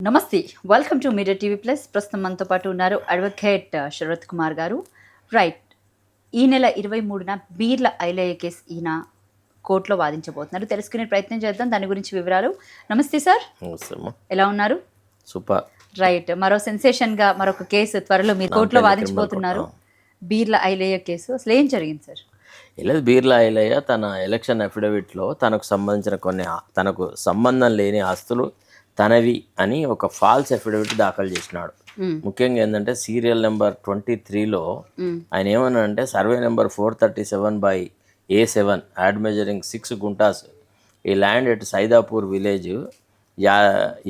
నమస్తే. Welcome to media TV plus. ప్రస్తుతం మనతో పాటు ఉన్నారు అడ్వకేట్ శరత్ కుమార్ గారు. రైట్, ఈ నెల 23న బీర్ల ఐలయ్య కేసు ఈయన కోర్టులో వాదించబోతున్నారు. తెలుసుకునే ప్రయత్నం చేద్దాం దాని గురించి వివరాలు. నమస్తే సార్, ఎలా ఉన్నారు? సూపర్. రైట్, మరో సెన్సేషన్గా మరొక కేసు త్వరలో మీరు కోర్టులో వాదించబోతున్నారు. బీర్ల ఐలయ్య కేసు అసలు ఏం జరిగింది సార్? లేదు, బీర్ల ఐలయ్య తన ఎలక్షన్ అఫిడవిట్లో తనకు సంబంధించిన కొన్ని తనకు సంబంధం లేని ఆస్తులు తనవి అని ఒక ఫాల్స్ అఫిడవిట్ దాఖలు చేసినాడు. ముఖ్యంగా ఏంటంటే సీరియల్ నెంబర్ 23లో ఆయన ఏమన్నాడంటే survey number 437/A7 admeasuring 6 guntas ఈ land at Saidapur village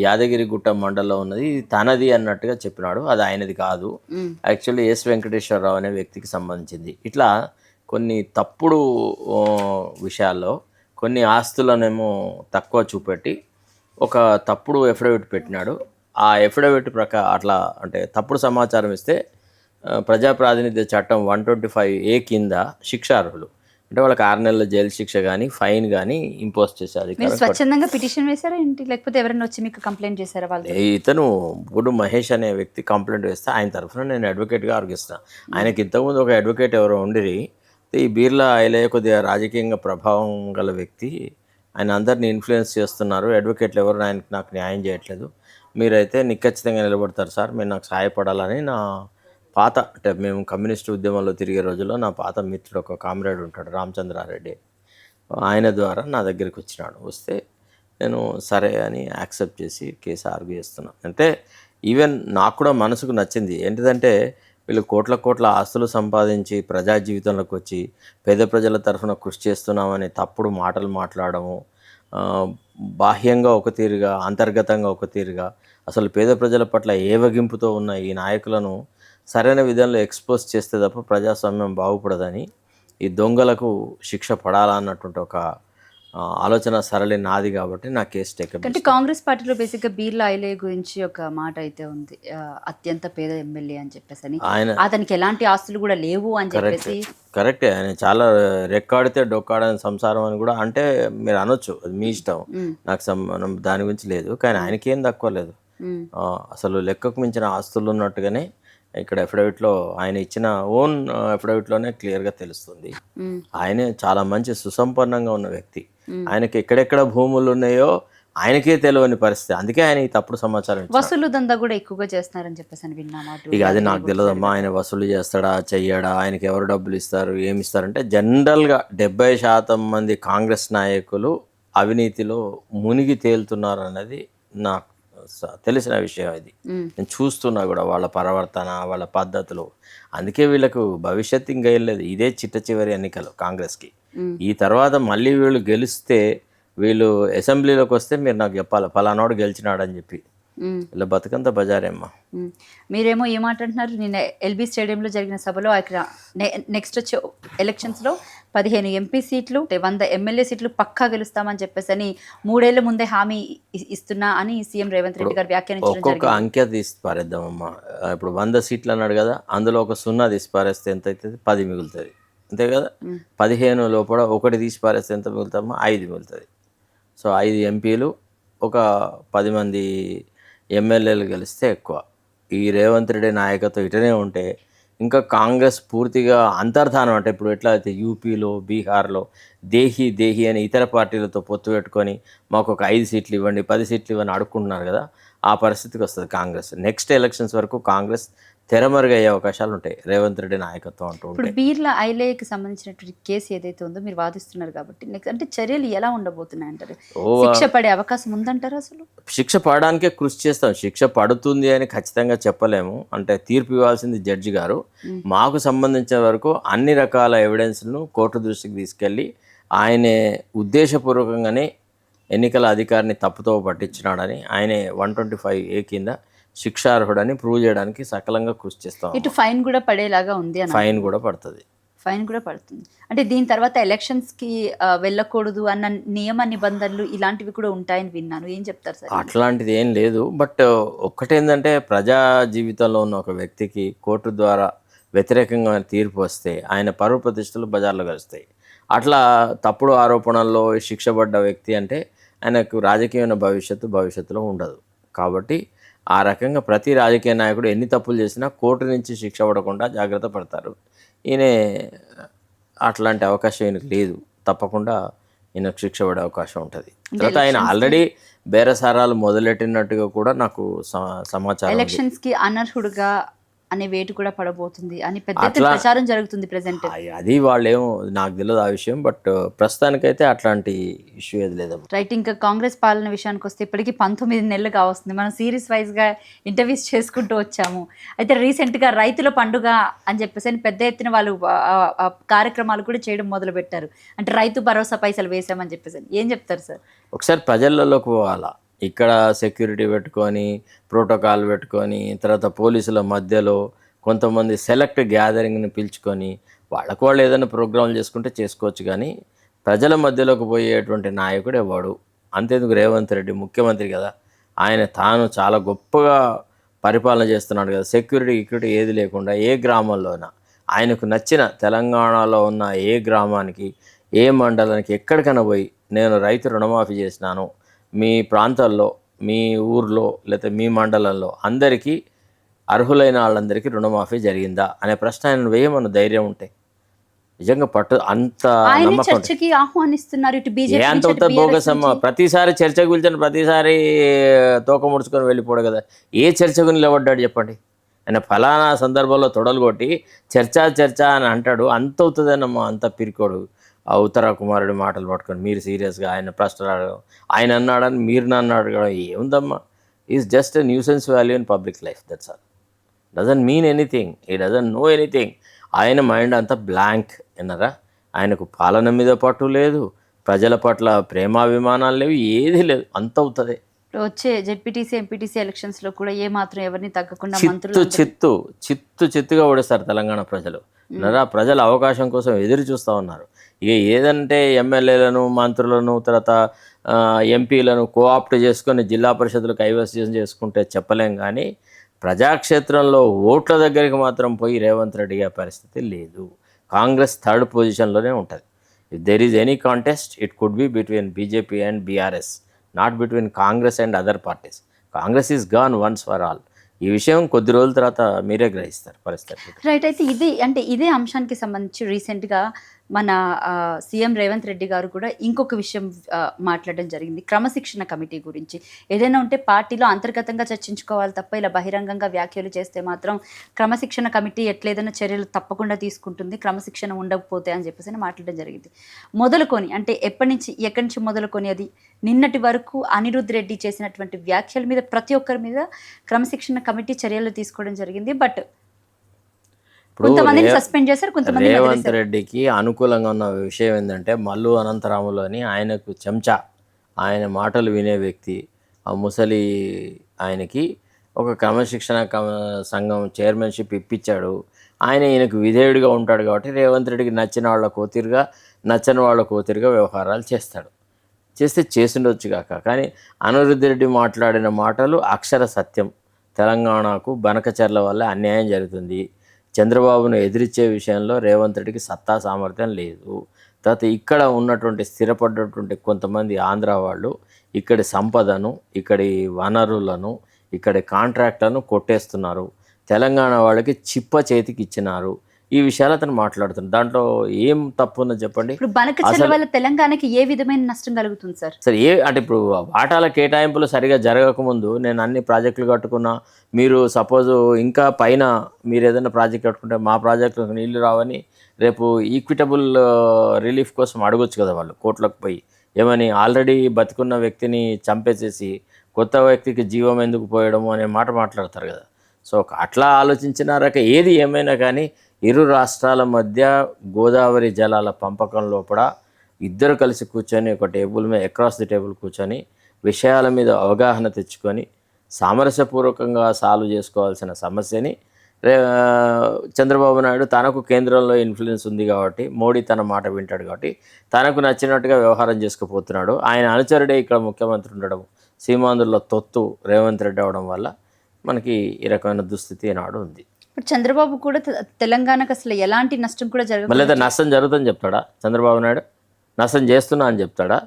Yadagirigutta మండలంలో ఉన్నది, ఇది తనది అన్నట్టుగా చెప్పినాడు. అది ఆయనది కాదు, యాక్చువల్లీ ఎస్ వెంకటేశ్వరరావు అనే వ్యక్తికి సంబంధించింది. ఇట్లా కొన్ని తప్పుడు విషయాల్లో కొన్ని ఆస్తులనేమో తక్కువ చూపెట్టి ఒక తప్పుడు ఎఫిడవిట్ పెట్టినాడు. ఆ ఎఫిడవిట్ అట్లా అంటే తప్పుడు సమాచారం ఇస్తే ప్రజా ప్రాతినిధ్య చట్టం 125A కింద శిక్షార్హులు. అంటే వాళ్ళకి 6 నెలల జైలు శిక్ష కానీ ఫైన్ కానీ ఇంపోజ్ చేశారు. స్వచ్ఛందంగా పిటిషన్ వేశారా ఏంటి, లేకపోతే ఎవరైనా వచ్చి మీకు కంప్లైంట్ చేశారా? వాళ్ళు ఇతను బుడు మహేష్ అనే వ్యక్తి కంప్లైంట్ వేస్తే ఆయన తరఫున నేను అడ్వకేట్గా ఆర్గిస్తాను. ఆయనకి ఇంతకుముందు ఒక అడ్వకేట్ ఎవరో ఉండిరి. ఈ బీర్ల ఐలయ్య కొద్దిగా రాజకీయంగా ప్రభావం గల వ్యక్తి, ఆయన అందరినీ ఇన్ఫ్లుయెన్స్ చేస్తున్నారు, అడ్వకేట్లు ఎవరు నాకు న్యాయం చేయట్లేదు, మీరైతే నిఖచ్చితంగా నిలబడతారు సార్, మీరు నాకు సహాయపడాలని నా పాత అంటే మేము కమ్యూనిస్ట్ ఉద్యమంలో తిరిగే రోజుల్లో నా పాత మిత్రుడు ఒక కామ్రేడ్ ఉంటాడు రామచంద్రారెడ్డి, ఆయన ద్వారా నా దగ్గరికి వచ్చినాడు. వస్తే నేను సరే అని యాక్సెప్ట్ చేసి కేసు ఆర్గ్యూ చేస్తున్నాను. అంటే ఈవెన్ నాకు కూడా మనసుకు నచ్చింది ఏంటిదంటే వీళ్ళు కోట్ల ఆస్తులు సంపాదించి ప్రజా జీవితంలోకి వచ్చి పేద ప్రజల తరఫున కృషి చేస్తున్నామని తప్పుడు మాటలు మాట్లాడము, బాహ్యంగా ఒక తీరుగా అంతర్గతంగా ఒక తీరుగా అసలు పేద ప్రజల పట్ల ఏవగింపుతో ఉన్న ఈ నాయకులను సరైన విధంలో ఎక్స్పోజ్ చేస్తే తప్ప ప్రజాస్వామ్యం బాగుపడదని, ఈ దొంగలకు శిక్ష పడాలన్నటువంటి ఒక ఆలోచన సరళి నాది కాబట్టి నా కేసు టేకప్. అంటే కాంగ్రెస్ పార్టీలో బేసిక్గా బీర్ల ఐలయ్య గురించి ఒక మాట అయితే ఉంది, అత్యంత పేద ఎమ్మెల్యే అని చెప్పేసి అని, అతనికి ఎలాంటి ఆస్తులు కూడా లేవు అని చెప్పేసి. కరెక్టే, ఆయన చాలా రెక్కాడితే డొక్కాడని సంసారం అని కూడా అంటే మీరు అనొచ్చు, అది మీ ఇష్టం, నాకు దాని గురించి లేదు. కానీ ఆయనకేం తక్కువ లేదు, అసలు లెక్కకు మించిన ఆస్తులు ఉన్నట్టుగానే ఇక్కడ అఫిడవిట్లో ఆయన ఇచ్చిన ఓన్ అఫిడవిట్లోనే క్లియర్గా తెలుస్తుంది. ఆయనే చాలా మంచి సుసంపన్నంగా ఉన్న వ్యక్తి, ఆయనకి ఎక్కడెక్కడ భూములు ఉన్నాయో ఆయనకే తెలియని పరిస్థితి, అందుకే ఆయన ఈ తప్పుడు సమాచారం వసూలు దందా కూడా ఎక్కువగా చేస్తున్నారని చెప్పేసి అని విన్నామా? ఇక అది నాకు తెలియదమ్మా, ఆయన వసూలు చేస్తాడా చెయ్యడా, ఆయనకి ఎవరు డబ్బులు ఇస్తారు ఏమి ఇస్తారంటే జనరల్గా 70% మంది కాంగ్రెస్ నాయకులు అవినీతిలో మునిగి తేలుతున్నారు అన్నది నాకు తెలిసిన విషయం. ఇది నేను చూస్తున్నా కూడా వాళ్ళ ప్రవర్తన వాళ్ళ పద్ధతులు, అందుకే వీళ్ళకు భవిష్యత్తు ఇంకా వెళ్ళలేదు. ఇదే చిట్ట చివరి ఎన్నికలు కాంగ్రెస్కి. ఈ తర్వాత మళ్ళీ వీళ్ళు గెలిస్తే వీళ్ళు అసెంబ్లీలోకి వస్తే మీరు నాకు చెప్పాలి ఫలానాడు గెలిచినాడని చెప్పి, ఇలా బతుకంతా బజారేమ్మా. మీరేమో ఏమంటున్నారు, నిన్న ఎల్బీ స్టేడియంలో జరిగిన సభలో అక్కడ నెక్స్ట్ వచ్చే ఎలక్షన్స్లో 15 ఎంపీ సీట్లు 100 ఎమ్మెల్యే సీట్లు పక్కా గెలుస్తామని చెప్పేసి అని 3 ఏళ్ల ముందే హామీ ఇస్తున్నా అని సీఎం రేవంత్ రెడ్డి గారు వ్యాఖ్యానించడం. ఒక్కొక్క అంకె తీసి పారేద్దామమ్మా. ఇప్పుడు 100 సీట్లు అన్నాడు కదా, అందులో ఒక 0 తీసి పారేస్తే ఎంత అవుతుంది? 10 మిగులుతుంది, అంతే కదా. 15 లోపల 1 తీసి పారేస్తే ఎంత మిగులుతామో? 5 మిగులుతుంది. సో 5 ఎంపీలు ఒక 10 మంది ఎమ్మెల్యేలు గెలిస్తే ఎక్కువ. ఈ రేవంత్ రెడ్డి నాయకత్వం ఇటనే ఉంటే ఇంకా కాంగ్రెస్ పూర్తిగా అంతర్ధానం, అంటే ఇప్పుడు ఎట్లా అయితే యూపీలో బీహార్లో దేహి అని ఇతర పార్టీలతో పొత్తు పెట్టుకొని మాకు ఒక 5 సీట్లు ఇవ్వండి 10 సీట్లు ఇవ్వని అడుక్కుంటున్నారు కదా, ఆ పరిస్థితికి వస్తుంది కాంగ్రెస్. నెక్స్ట్ ఎలక్షన్స్ వరకు కాంగ్రెస్ తెరమరుగయ్యే అవకాశాలు ఉంటాయి రేవంత్ రెడ్డి నాయకత్వం అంటూ ఉంటాయి. ఇప్పుడు బీర్ల ఐలయ్యకి సంబంధించినటువంటి కేసు ఏదైతే ఉందో మీరు వాదిస్తున్నారు కాబట్టి నెక్స్ట్ అంటే చర్యలు ఎలా ఉండబోతున్నాయి అంటారు? శిక్ష పడే అవకాశం ఉందంటారు? అసలు శిక్ష పడడానికే కృషి చేస్తాం, శిక్ష పడుతుంది అని ఖచ్చితంగా చెప్పలేము. అంటే తీర్పు ఇవ్వాల్సింది జడ్జి గారు. మాకు సంబంధించిన వరకు అన్ని రకాల ఎవిడెన్స్ను కోర్టు దృష్టికి తీసుకెళ్ళి ఆయనే ఉద్దేశపూర్వకంగానే ఎన్నికల అధికారిని తప్పుతో పట్టించినాడని ఆయనే 125A కింద శిక్షార్హుడని ప్రూవ్ చేయడానికి సకలంగా కృషి చేస్తాం. ఇటు ఫైన్ కూడా పడేలాగా ఉంది. ఫైన్ కూడా పడుతుంది. ఫైన్ కూడా పడుతుంది అంటే దీని తర్వాత ఎలక్షన్స్కి వెళ్ళకూడదు అన్న నియమ నిబంధనలు ఇలాంటివి కూడా ఉంటాయని విన్నాను, ఏం చెప్తారు సార్? అట్లాంటిది ఏం లేదు, బట్ ఒక్కటేంటంటే ప్రజా జీవితంలో ఉన్న ఒక వ్యక్తికి కోర్టు ద్వారా వ్యతిరేకంగా తీర్పు వస్తే ఆయన పరువు ప్రతిష్టలు బజార్లో కలుస్తాయి. అట్లా తప్పుడు ఆరోపణల్లో శిక్ష పడ్డ వ్యక్తి అంటే ఆయనకు రాజకీయమైన భవిష్యత్తులో ఉండదు. కాబట్టి ఆ రకంగా ప్రతి రాజకీయ నాయకుడు ఎన్ని తప్పులు చేసినా కోర్టు నుంచి శిక్ష పడకుండా జాగ్రత్త పడతారు. ఈయన అట్లాంటి అవకాశం ఈయనకు లేదు. తప్పకుండా ఈయనకు శిక్ష పడే అవకాశం ఉంటుంది. తర్వాత ఆయన ఆల్రెడీ బేరసారాలు మొదలెట్టినట్టుగా కూడా నాకు సమాచారం ఉంది. ఎలక్షన్స్కి అనర్హుడుగా అనే వేటు కూడా పడబోతుంది అని పెద్ద ఎత్తున ప్రచారం జరుగుతుంది ప్రెసెంట్. అది వాళ్ళేమో నాకు తెలియదు ఆ విషయం, బట్ ప్రస్తుతానికైతే అట్లాంటి ఇష్యూ ఏది లేదమ్మా. రైట్. ఇంకా కాంగ్రెస్ పాలన విషయానికి వస్తే ఇప్పటికీ 19 నెలలు కావస్తుంది. మనం సిరీస్ వైజ్గా ఇంటర్వ్యూస్ చేసుకుంటూ వచ్చాము. అయితే రీసెంట్గా రైతుల పండుగ అని చెప్పేసి పెద్ద ఎత్తున వాళ్ళు కార్యక్రమాలు కూడా చేయడం మొదలుపెట్టారు. అంటే రైతు భరోసా పైసలు వేసామని చెప్పేసి ఏం చెప్తారు సార్? ఒకసారి ప్రజలలోకి పోవాలా. ఇక్కడ సెక్యూరిటీ పెట్టుకొని, ప్రోటోకాల్ పెట్టుకొని, తర్వాత పోలీసుల మధ్యలో కొంతమంది సెలెక్ట్ గ్యాదరింగ్ని పిలుచుకొని వాళ్ళకు వాళ్ళు ఏదైనా ప్రోగ్రాంలు చేసుకుంటే చేసుకోవచ్చు, కానీ ప్రజల మధ్యలోకి పోయేటువంటి నాయకుడు ఎవడు? అంతేందుకు రేవంత్ రెడ్డి ముఖ్యమంత్రి కదా, ఆయన తాను చాలా గొప్పగా పరిపాలన చేస్తున్నాడు కదా. సెక్యూరిటీ ఏది లేకుండా ఏ గ్రామంలోనా ఆయనకు నచ్చిన తెలంగాణలో ఉన్న ఏ గ్రామానికి, ఏ మండలానికి ఎక్కడికైనా పోయి నేను రైతు రుణమాఫీ చేసినాను, మీ ప్రాంతాల్లో, మీ ఊర్లో లేదా మీ మండలంలో అందరికీ అర్హులైన వాళ్ళందరికీ రుణమాఫీ జరిగిందా అనే ప్రశ్న ఆయన వేయమన్న ధైర్యం ఉంటే నిజంగా అంత చర్చకి ఆహ్వానిస్తున్నారు. ఇటు బీజేపీ అంత బోగస్ అమ్మ. ప్రతిసారి చర్చకు పిలిచిన ప్రతిసారి తోక ముడుచుకొని వెళ్ళిపోడు కదా. ఏ చర్చకు నిలబడ్డాడు చెప్పండి? ఆయన ఫలానా సందర్భంలో తొడలు కొట్టి చర్చ అని అంటాడు. అంత అవుతుందేనమ్మా, అంత పిరికోడు. ఆ ఉత్తర కుమారుడి మాటలు పట్టుకొని మీరు సీరియస్గా ఆయన ప్రశ్నలు అడగడం, ఆయన అన్నాడని మీరు నన్ను అడగడం ఏముందమ్మా? Is just a nuisance value in public life, that's all. Doesn't mean anything, he doesn't know anything. ఆయన మైండ్ అంతా బ్లాంక్ విన్నారా. ఆయనకు పాలన మీద పట్టు లేదు, ప్రజల పట్ల ప్రేమాభిమానాలు లేవు, ఏది లేదు. అంత అవుతుంది. వచ్చే జెడ్పీటీసీ ఎంపీటీసీ ఎలక్షన్స్లో కూడా ఏ మాత్రం ఎవరిని తగ్గకుండా చిత్తుగా ఓడిస్తారు తెలంగాణ ప్రజలు. ప్రజల అవకాశం కోసం ఎదురు చూస్తూ ఉన్నారు. ఇక ఏదంటే ఎమ్మెల్యేలను, మంత్రులను, తర్వాత ఎంపీలను కోఆప్ట్ చేసుకొని జిల్లా పరిషత్లు కైవసం చేసుకుంటే చెప్పలేం, కానీ ప్రజాక్షేత్రంలో ఓట్ల దగ్గరికి మాత్రం పోయి రేవంత్ రెడ్డి గారి పరిస్థితి లేదు. కాంగ్రెస్ థర్డ్ పొజిషన్లోనే ఉంటుంది. If there is any contest it could be between BJP and BRS, not between Congress and other parties. Congress is gone once for all. ఈ విషయం కొద్ది రోజుల తర్వాత మీరే గ్రహిస్తారు పరిస్థితి. రైట్. అయితే ఇదే అంశానికి సంబంధించి రీసెంట్గా మన సీఎం రేవంత్ రెడ్డి గారు కూడా ఇంకొక విషయం మాట్లాడడం జరిగింది, క్రమశిక్షణ కమిటీ గురించి. ఏదైనా ఉంటే పార్టీలో అంతర్గతంగా చర్చించుకోవాలి తప్ప ఇలా బహిరంగంగా వ్యాఖ్యలు చేస్తే మాత్రం క్రమశిక్షణ కమిటీ ఎట్లేదైనా చర్యలు తప్పకుండా తీసుకుంటుంది, క్రమశిక్షణ ఉండకపోతే అని చెప్పేసి మాట్లాడడం జరిగింది. మొదలుకొని అంటే ఎక్కడి నుంచి మొదలుకొని అది నిన్నటి వరకు అనిరుద్ రెడ్డి చేసినటువంటి వ్యాఖ్యల మీద ప్రతి ఒక్కరి మీద క్రమశిక్షణ కమిటీ చర్యలు తీసుకోవడం జరిగింది. బట్ కొంతమందిని సస్పెండ్ చేశారు, కొంతమంది. రేవంత్ రెడ్డికి అనుకూలంగా ఉన్న విషయం ఏంటంటే మల్లు అనంతరాములు అని ఆయనకు చెంచా, ఆయన మాటలు వినే వ్యక్తి, ఆ ముసలి ఆయనకి ఒక క్రమశిక్షణ సంఘం చైర్మన్షిప్ ఇప్పించాడు. ఈయనకు విధేయుడిగా ఉంటాడు కాబట్టి రేవంత్ రెడ్డికి నచ్చిన వాళ్ళ కోతిరుగా, నచ్చని వాళ్ళ కోతిరుగా వ్యవహారాలు చేస్తుండొచ్చు కాక. కానీ అనిరుద్ రెడ్డి మాట్లాడిన మాటలు అక్షర సత్యం. తెలంగాణకు బనకచర్ల వల్ల అన్యాయం జరుగుతుంది, చంద్రబాబును ఎదిరించే విషయంలో రేవంత్ రెడ్డికి సత్తా సామర్థ్యం లేదు. తర్వాత ఇక్కడ ఉన్నటువంటి స్థిరపడ్డటువంటి కొంతమంది ఆంధ్ర వాళ్ళు ఇక్కడి సంపదను, ఇక్కడి వనరులను, ఇక్కడి కాంట్రాక్ట్లను కొట్టేస్తున్నారు, తెలంగాణ వాళ్ళకి చిప్ప చేతికి ఇచ్చినారు. ఈ విషయాలు అతను మాట్లాడుతున్నాడు. దాంట్లో ఏం తప్పు ఉందో చెప్పండి. ఇప్పుడు బనకచర్ల వల్ల తెలంగాణకి ఏ విధమైన నష్టం కలుగుతుంది సార్? అంటే ఇప్పుడు వాటాల కేటాయింపులు సరిగా జరగకముందు నేను అన్ని ప్రాజెక్టులు కట్టుకున్నా, మీరు సపోజ్ ఇంకా పైన మీరు ఏదైనా ప్రాజెక్ట్ కట్టుకుంటే మా ప్రాజెక్టులకు నీళ్లు రావని రేపు ఈక్విటబుల్ రిలీఫ్ కోసం అడగొచ్చు కదా వాళ్ళు కోర్టులకు పోయి. ఏమని ఆల్రెడీ బతికున్న వ్యక్తిని చంపేసేసి కొత్త వ్యక్తికి జీవం ఎందుకు పోయడము అనే మాట మాట్లాడతారు కదా. సో అట్లా ఆలోచించినారక ఏది ఏమైనా కానీ ఇరు రాష్ట్రాల మధ్య గోదావరి జలాల పంపకం లోపల ఇద్దరు కలిసి కూర్చొని ఒక టేబుల్ మీద అక్రాస్ ది టేబుల్ కూర్చొని విషయాల మీద అవగాహన తెచ్చుకొని సామరస్యపూర్వకంగా సాల్వ్ చేసుకోవాల్సిన సమస్యని చంద్రబాబు నాయుడు తనకు కేంద్రంలో ఇన్ఫ్లుయెన్స్ ఉంది కాబట్టి, మోడీ తన మాట వింటాడు కాబట్టి తనకు నచ్చినట్టుగా వ్యవహారం చేసుకుపోతున్నాడు. ఆయన అనుచరుడే ఇక్కడ ముఖ్యమంత్రి ఉండడం, సీమాంధ్రుల తొత్తు రేవంత్ రెడ్డి అవడం వల్ల మనకి ఈ రకమైన దుస్థితి నాడు ఉంది. చంద్రబాబు కూడా తెలంగాణకు అసలు ఎలాంటి నష్టం కూడా జరగదు. మళ్ళీ నష్టం జరుగుతుందని చెప్తాడా చంద్రబాబు నాయుడు? నష్టం చేస్తున్నా అని చెప్తాడా?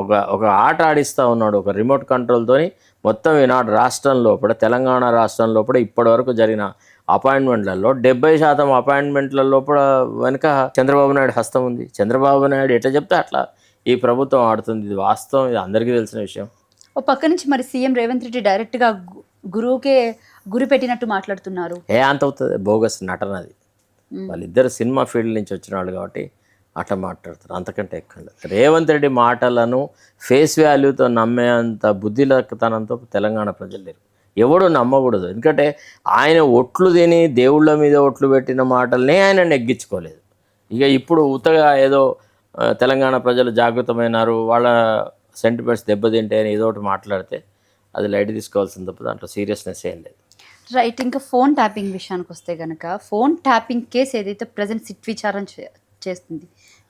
ఒక ఆట ఆడిస్తూ ఉన్నాడు ఒక రిమోట్ కంట్రోల్తోని. మొత్తం ఈనాడు రాష్ట్రం లోపల, తెలంగాణ రాష్ట్రం లోపల ఇప్పటి వరకు జరిగిన అపాయింట్మెంట్లలో 70% అపాయింట్మెంట్ల లోపల వెనుక చంద్రబాబు నాయుడు హస్తం ఉంది. చంద్రబాబు నాయుడు ఎట్లా చెప్తే అట్లా ఈ ప్రభుత్వం ఆడుతుంది. ఇది వాస్తవం, ఇది అందరికీ తెలిసిన విషయం. ఓ పక్క నుంచి మరి సీఎం రేవంత్ రెడ్డి డైరెక్ట్గా గురువుకే గురి పెట్టినట్టు మాట్లాడుతున్నారు. అంత అవుతుంది, బోగస్ నటన అది. వాళ్ళిద్దరు సినిమా ఫీల్డ్ నుంచి వచ్చిన వాళ్ళు కాబట్టి అట్లా మాట్లాడతారు, అంతకంటే ఎక్కువ లేదు. రేవంత్ రెడ్డి మాటలను ఫేస్ వాల్యూతో నమ్మేంత బుద్ధిలతనంతో తెలంగాణ ప్రజలు లేరు. ఎవడు నమ్మకూడదు. ఎందుకంటే ఆయన ఒట్లు తిని దేవుళ్ళ మీద ఒట్లు పెట్టిన మాటలనే ఆయన నెగ్గించుకోలేదు. ఇక ఇప్పుడు ఉత్తగా ఏదో తెలంగాణ ప్రజలు జాగృతమైనారు, వాళ్ళ సెంటిమెంట్స్ దెబ్బతింటే అని ఏదో ఒకటి మాట్లాడితే అది లైట్ తీసుకోవాల్సింది తప్ప దాంట్లో సీరియస్నెస్ ఏం లేదు. రైట్. ఇంకా ఫోన్ ట్యాపింగ్ విషయానికి వస్తే కనుక ఫోన్ ట్యాపింగ్ కేసు ఏదైతే ప్రజెంట్ సిట్ విచారణ చేస్తుంది,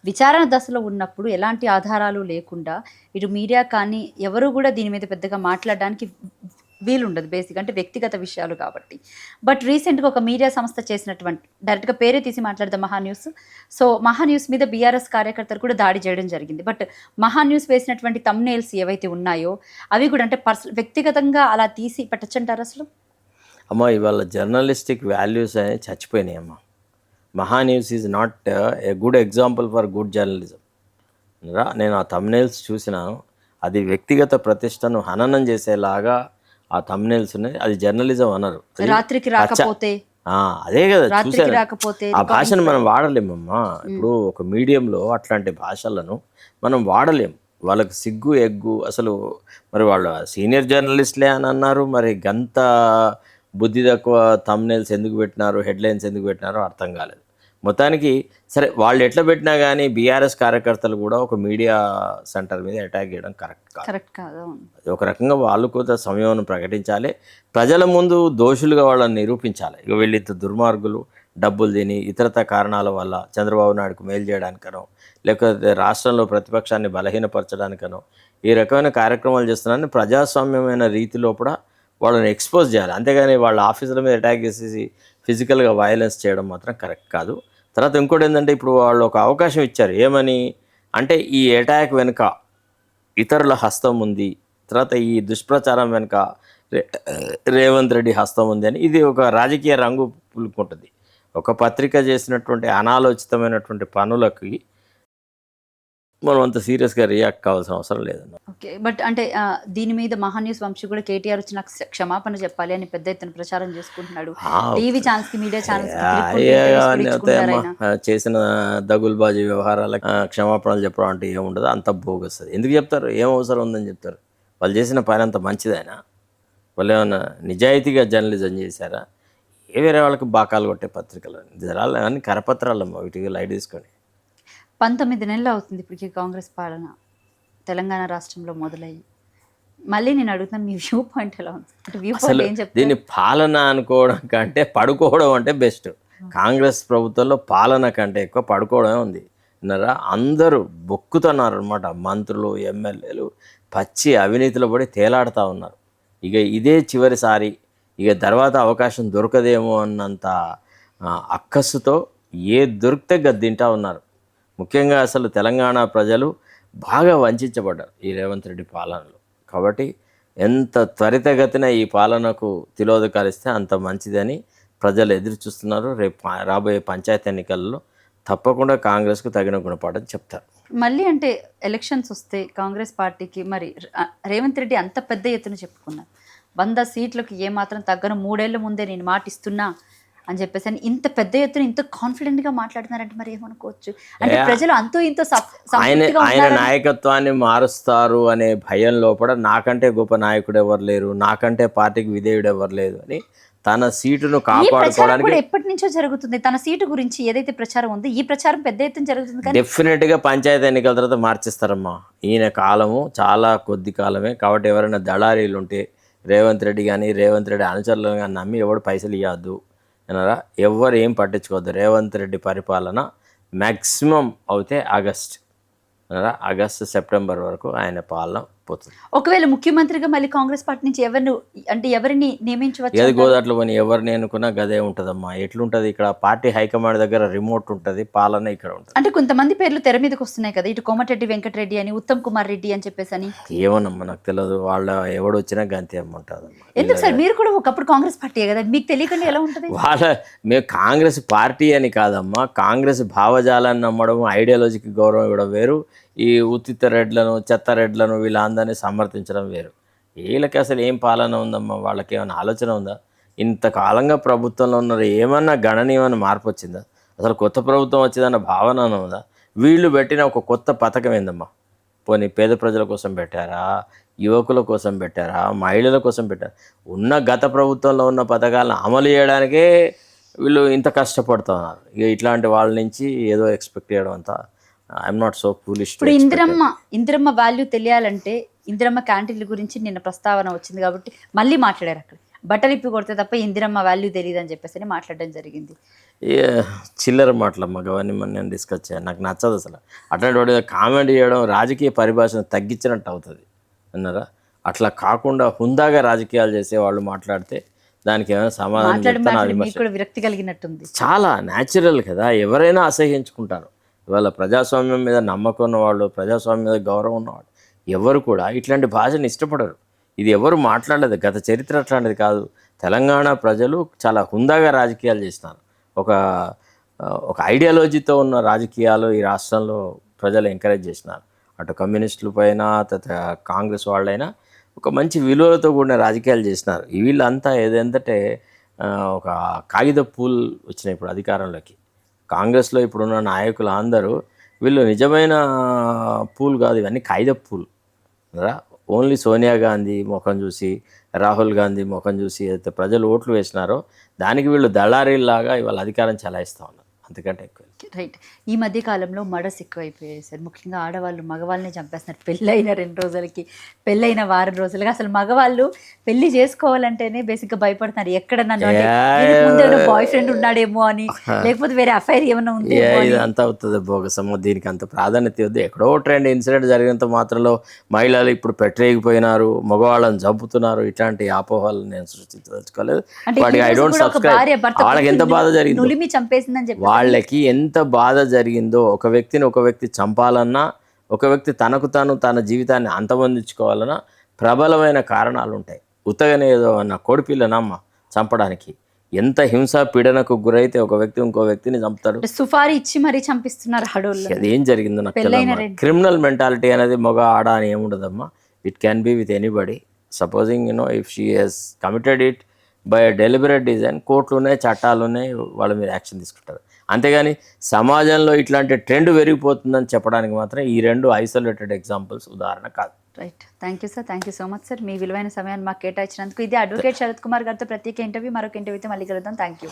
విచారణ దశలో ఉన్నప్పుడు ఎలాంటి ఆధారాలు లేకుండా ఇటు మీడియా కానీ ఎవరు కూడా దీని మీద పెద్దగా మాట్లాడడానికి వీలుండదు, బేసిక్ అంటే వ్యక్తిగత విషయాలు కాబట్టి. బట్ రీసెంట్గా ఒక మీడియా సంస్థ చేసినటువంటి, డైరెక్ట్గా పేరే తీసి మాట్లాడదాం, మహాన్యూస్. సో మహాన్యూస్ మీద బీఆర్ఎస్ కార్యకర్తలు కూడా దాడి చేయడం జరిగింది. బట్ మహాన్యూస్ వేసినటువంటి థంబ్నెయిల్స్ ఏవైతే ఉన్నాయో అవి కూడా అంటే వ్యక్తిగతంగా అలా తీసి పెట్టచ్చంటారు అసలు? అమ్మ, ఇవాళ జర్నలిస్టిక్ వాల్యూస్ అనేవి చచ్చిపోయినాయి అమ్మ. Maha News is not a good example for good journalism. నేను ఆ థంబ్నెయిల్స్ చూసినాను. అది వ్యక్తిగత ప్రతిష్టను హననం చేసేలాగా ఆ థంబ్నెయిల్స్ ఉన్నాయి. అది జర్నలిజం అనరు. రాత్రికి రాకపోతే అదే కదా చూసాను. రాకపోతే ఆ భాషను మనం వాడలేమమ్మా. ఇప్పుడు ఒక మీడియంలో అట్లాంటి భాషలను మనం వాడలేం. వాళ్ళకి సిగ్గు ఎగ్గు అసలు. మరి వాళ్ళు సీనియర్ జర్నలిస్ట్లే అని అన్నారు, మరి గంత బుద్ధి తక్కువ థంబ్నెయిల్స్ ఎందుకు పెట్టినారు, హెడ్లైన్స్ ఎందుకు పెట్టినారో అర్థం కాలేదు. మొత్తానికి సరే, వాళ్ళు ఎట్లా పెట్టినా కానీ బీఆర్ఎస్ కార్యకర్తలు కూడా ఒక మీడియా సెంటర్ మీద అటాక్ చేయడం కరెక్ట్ కాదు. ఒక రకంగా వాళ్ళు కూడా సంయమనం ప్రకటించాలి, ప్రజల ముందు దోషులుగా వాళ్ళని నిరూపించాలి. ఇక వీళ్ళిద్దరు దుర్మార్గులు డబ్బులు తిని ఇతరత కారణాల వల్ల చంద్రబాబు నాయుడుకు మేలు చేయడానికనో లేకపోతే రాష్ట్రంలో ప్రతిపక్షాన్ని బలహీనపరచడానికనో ఈ రకమైన కార్యక్రమాలు చేస్తున్నారని ప్రజాస్వామ్యమైన రీతిలో కూడా వాళ్ళని ఎక్స్పోజ్ చేయాలి. అంతేగాని వాళ్ళ ఆఫీసుల మీద అటాక్ చేసేసి ఫిజికల్గా వైలెన్స్ చేయడం మాత్రం కరెక్ట్ కాదు. తర్వాత ఇంకోటి ఏంటంటే, ఇప్పుడు వాళ్ళు ఒక అవకాశం ఇచ్చారు. ఏమని అంటే, ఈ అటాక్ వెనుక ఇతరుల హస్తం ఉంది, తర్వాత ఈ దుష్ప్రచారం వెనుక రేవంత్ రెడ్డి హస్తం ఉంది అని. ఇది ఒక రాజకీయ రంగు పులుకుంటుంది. ఒక పత్రిక చేసినటువంటి అనాలోచితమైనటువంటి పనులకి మనం అంత సీరియస్గా రియాక్ట్ కావాల్సిన అవసరం లేదన్న. ఓకే. బట్ అంటే దీని మీద మహాన్యూస్ వంశీ కూడా కేటీఆర్ వచ్చి నాకు క్షమాపణ చెప్పాలి అని పెద్ద ఎత్తున ప్రచారం చేసుకుంటున్నాడు. టీవీ ఛానల్స్ కి, మీడియా ఛానల్స్ చేసిన దగుల్బాజీ వ్యవహారాలకు క్షమాపణలు చెప్పడం అంటే ఏముండదు, అంత బోగొస్తుంది. ఎందుకు చెప్తారు? ఏం అవసరం ఉందని చెప్తారు? వాళ్ళు చేసిన పని అంత మంచిదైనా, వాళ్ళు ఏమన్నా నిజాయితీగా జర్నలిజం చేశారా? వేరే వాళ్ళకి బాకాలు కొట్టే పత్రికలు జరాలు కానీ కరపత్రాలమ్మ, వీటికి లైట్ తీసుకొని 19 నెలలు అవుతుంది ఇప్పటికీ కాంగ్రెస్ పాలన తెలంగాణ రాష్ట్రంలో మొదలయ్యి. మళ్ళీ నేను అడుగుతాను, మీ వ్యూ పాయింట్ ఎలా ఉంది? అంటే వ్యూ పాయింట్ ఏం చెప్తారు? దీన్ని పాలన అనుకోవడం కంటే పడుకోవడం అంటే బెస్ట్. కాంగ్రెస్ ప్రభుత్వంలో పాలన కంటే ఎక్కువ పడుకోవడమే ఉంది. విన్నారా? అందరూ బొక్కుతున్నారు అనమాట. మంత్రులు, ఎమ్మెల్యేలు పచ్చి అవినీతిలో పడి తేలాడుతూ ఉన్నారు. ఇక ఇదే చివరిసారి, ఇక తర్వాత అవకాశం దొరకదేమో అన్నంత అక్కస్సుతో ఏ దొరికితే గద్దింటా ఉన్నారు. ముఖ్యంగా అసలు తెలంగాణ ప్రజలు బాగా వంచబడ్డారు ఈ రేవంత్ రెడ్డి పాలనలో. కాబట్టి ఎంత త్వరితగతిన ఈ పాలనకు తిలోదకాలిస్తే అంత మంచిదని ప్రజలు ఎదురు చూస్తున్నారు. రేపు రాబోయే పంచాయతీ ఎన్నికల్లో తప్పకుండా కాంగ్రెస్కు తగిన గుణపాఠం చెప్తారు. మళ్ళీ అంటే ఎలక్షన్స్ వస్తే కాంగ్రెస్ పార్టీకి మరి రేవంత్ రెడ్డి అంత పెద్ద ఎత్తున చెప్పుకున్నారు, 100 సీట్లకు ఏమాత్రం తగ్గను, 3 ఏళ్ల ముందే నేను మాట ఇస్తున్నా అని చెప్పేసి అని ఇంత పెద్ద ఎత్తున ఇంత కాన్ఫిడెంట్గా మాట్లాడుతున్నారంటే మరి ఏమనుకోవచ్చు? అంటే ప్రజలు అంతో ఇంతో ఆయన నాయకత్వాన్ని మారుస్తారు అనే భయం లోపల నాకంటే గొప్ప నాయకుడు ఎవరు లేరు, నాకంటే పార్టీకి విధేయుడు ఎవరు లేదు అని తన సీటును కాపాడుకోవడానికి ఎప్పటి నుంచో జరుగుతుంది. తన సీటు గురించి ఏదైతే ప్రచారం ఉందో ఈ ప్రచారం పెద్ద ఎత్తున జరుగుతుంది. డెఫినెట్గా పంచాయతీ ఎన్నికల తర్వాత మార్చేస్తారమ్మా. ఈయన కాలము చాలా కొద్ది కాలమే. కాబట్టి ఎవరైనా దళారీలు ఉంటే రేవంత్ రెడ్డి కానీ రేవంత్ రెడ్డి అనుచరులను కానీ నమ్మి ఎవడు పైసలు ఇవ్వద్దు అన్నారా? ఎవరు ఏం పట్టించుకోవద్దు. రేవంత్ రెడ్డి పరిపాలన మ్యాక్సిమం అవుతే ఆగస్ట్, అన్నారా? ఆగస్టు సెప్టెంబర్ వరకు ఆయన పాలన పోతుంది. ఒకవేళ ముఖ్యమంత్రిగా మళ్ళీ కాంగ్రెస్ పార్టీ నుంచి ఎవరిని నియమించవచ్చు? ఏది గోదాట్లో పోనీ ఎవరిని అనుకున్నా గదే ఉంటుందమ్మా. ఎట్లుంటుంది ఇక్కడ పార్టీ హైకమాండ్ దగ్గర రిమోట్ ఉంటుంది, పాలన ఇక్కడ ఉంటుంది. అంటే కొంతమంది పేర్లు తెర మీదకి వస్తున్నాయి కదా, ఇటు కోమటిరెడ్డి వెంకటరెడ్డి అని, ఉత్తమ్ కుమార్ రెడ్డి అని చెప్పేసి అని. ఏమోనమ్మా నాకు తెలియదు, వాళ్ళ ఎవడు వచ్చినా గంతే ఉంటుందమ్మా. ఎందుకు సార్, మీరు కూడా ఒకప్పుడు కాంగ్రెస్ పార్టీ కదా, మీకు తెలియకుండా ఎలా ఉంటుంది? మేము కాంగ్రెస్ పార్టీ అని కాదమ్మా, కాంగ్రెస్ భావజాలాన్ని నమ్మడం, ఐడియాలజీకి గౌరవం ఇవ్వడం వేరు, ఈ ఉత్తిత రెడ్లను చెత్త రెడ్లను వీళ్ళందరినీ సమర్థించడం వేరు. వీళ్ళకి అసలు ఏం పాలన ఉందమ్మా, వాళ్ళకి ఏమైనా ఆలోచన ఉందా? ఇంతకాలంగా ప్రభుత్వంలో ఉన్నారు, ఏమన్నా గణనీయమైన మార్పు వచ్చిందా? అసలు కొత్త ప్రభుత్వం వచ్చిందన్న భావన ఉందా? వీళ్ళు పెట్టిన ఒక కొత్త పథకం ఏందమ్మా? పోనీ పేద ప్రజల కోసం పెట్టారా, యువకుల కోసం పెట్టారా, మహిళల కోసం పెట్టారా? ఉన్న గత ప్రభుత్వంలో ఉన్న పథకాలను అమలు చేయడానికే వీళ్ళు ఇంత కష్టపడుతున్నారు. ఇక ఇట్లాంటి వాళ్ళ నుంచి ఏదో ఎక్స్పెక్ట్ చేయడం అంతా ఐఎమ్ నాట్ సో ఫూలిష్. ఇప్పుడు ఇందిరమ్మ వాల్యూ తెలియాలంటే ఇందిరమ్మ క్యాంటీన్ల గురించి నిన్న ప్రస్తావన వచ్చింది కాబట్టి మళ్ళీ మాట్లాడారు. అక్కడ బట్టలు ఇప్పి కొడితే తప్ప ఇందిరమ్మ వాల్యూ తెలియదు అని చెప్పేసి మాట్లాడడం జరిగింది. చిల్లర మాటలమ్మా అవన్నీ నేను డిస్కస్ చేయాలి, నాకు నచ్చదు అసలు. అట్లాంటి వాడి కామెంట్ చేయడం రాజకీయ పరిభాషను తగ్గించినట్టు అవుతుంది అన్నారా? అట్లా కాకుండా హుందాగా రాజకీయాలు చేసే వాళ్ళు మాట్లాడితే దానికి ఏమైనా సమాధానం విరక్తి కలిగినట్టుంది. చాలా న్యాచురల్ కదా, ఎవరైనా అసహించుకుంటారు. ఇవాళ ప్రజాస్వామ్యం మీద నమ్మకం ఉన్నవాళ్ళు, ప్రజాస్వామ్యం మీద గౌరవం ఉన్నవాళ్ళు ఎవరు కూడా ఇట్లాంటి భాషను ఇష్టపడరు. ఇది ఎవరు మాట్లాడలేదు, గత చరిత్ర అట్లాంటిది కాదు. తెలంగాణ ప్రజలు చాలా హుందాగా రాజకీయాలు చేస్తున్నారు. ఒక ఐడియాలజీతో ఉన్న రాజకీయాలు ఈ రాష్ట్రంలో ప్రజలు ఎంకరేజ్ చేసినారు. అటు కమ్యూనిస్టుల పైన కాంగ్రెస్ వాళ్ళైనా ఒక మంచి విలువలతో కూడిన రాజకీయాలు చేసినారు. వీళ్ళంతా ఏదంటే ఒక కాగిత పూల్ వచ్చినాయి ఇప్పుడు అధికారంలోకి. కాంగ్రెస్లో ఇప్పుడున్న నాయకులు అందరూ వీళ్ళు నిజమైన పూల్ కాదు, ఇవన్నీ కాగిత పూల్ రా. ఓన్లీ సోనియా గాంధీ ముఖం చూసి, రాహుల్ గాంధీ ముఖం చూసి అయితే ప్రజలు ఓట్లు వేసినారో దానికి వీళ్ళు దళారీలాగా ఇవాళ అధికారం చలాయిస్తూ ఉన్నారు, అంతకంటే ఎక్కువ. రైట్. ఈ మధ్య కాలంలో మర్డర్స్ ఎక్కువైపోయాయి సార్. ముఖ్యంగా ఆడవాళ్ళు మగవాళ్ళని చంపేస్తున్నారు. పెళ్ళైన 2 రోజులకి, పెళ్ళైన వారం రోజులకి. అసలు మగవాళ్ళు పెళ్లి చేసుకోవాలంటేనే బేసిక్గా భయపడుతున్నారు. ఎక్కడ నన్ను బాయ్ ఫ్రెండ్ ఉన్నాడేమో అని, లేకపోతే వేరే అఫైర్ ఏమైనా ఉంది ఇది అంత అవుతుంది బోగసమ్మ. దీనికి అంత ప్రాధాన్యత ఇవ్వద్దు. ఎక్కడో ట్రెండ్ ఇన్సిడెంట్ జరిగినంత మాత్రంలో మహిళలు ఇప్పుడు పెట్టరేగిపోయినారు, మగవాళ్ళని చంపుతున్నారు, ఇట్లాంటి అపోహలు నేను సృష్టించదలుచుకోలేదు. వాటికి ఐ డోంట్ సబ్స్క్రైబ్. వాళ్ళకి ఎంత బాధ జరిగింది, చంపేసిందని చెప్పి వాళ్ళకి ఎంత బాధ జరిగిందో, ఒక వ్యక్తిని ఒక వ్యక్తి చంపాలన్నా, ఒక వ్యక్తి తన జీవితాన్ని అంతమొందించుకోవాలన్నా ప్రబలమైన కారణాలు ఉంటాయి. ఉత్తగానే ఏదో అన్న కోడిపిల్లనమ్మ చంపడానికి ఎంత హింసా పీడనకు గురైతే ఒక వ్యక్తి ఇంకో వ్యక్తిని చంపుతాడు. సుఫారీ ఇచ్చి మరీ చంపిస్తున్నారు హడోళ్ళు. అది ఏం జరిగిందో నాకు తెలియదు. క్రిమినల్ మెంటాలిటీ అనేది మగ ఆడ అని ఏముండదమ్మా. It can be with anybody. Supposing if she he's committed it by deliberate design, కోర్టులు ఉన్నాయి, చట్టాలు ఉన్నాయి, వాళ్ళ మీద యాక్షన్ తీసుకుంటారు. అంతేగాని సమాజంలో ఇట్లాంటి ట్రెండ్ పెరిగిపోతుందని చెప్పడానికి మాత్రం ఈ 2 ఐసోలేటెడ్ ఎగ్జాంపుల్స్ ఉదాహరణ కాదు. Right. Thank you sir, thank you so much sir. మీ విలువైన సమయాన్ని మాకు కేటాయించినందుకు. ఇది అడ్వకేట్ శరత్ కుమార్ గారితో ప్రత్యేక ఇంటర్వ్యూ. మరొక ఇంటర్వ్యూతో మళ్ళీ కలుద్దాం. Thank you.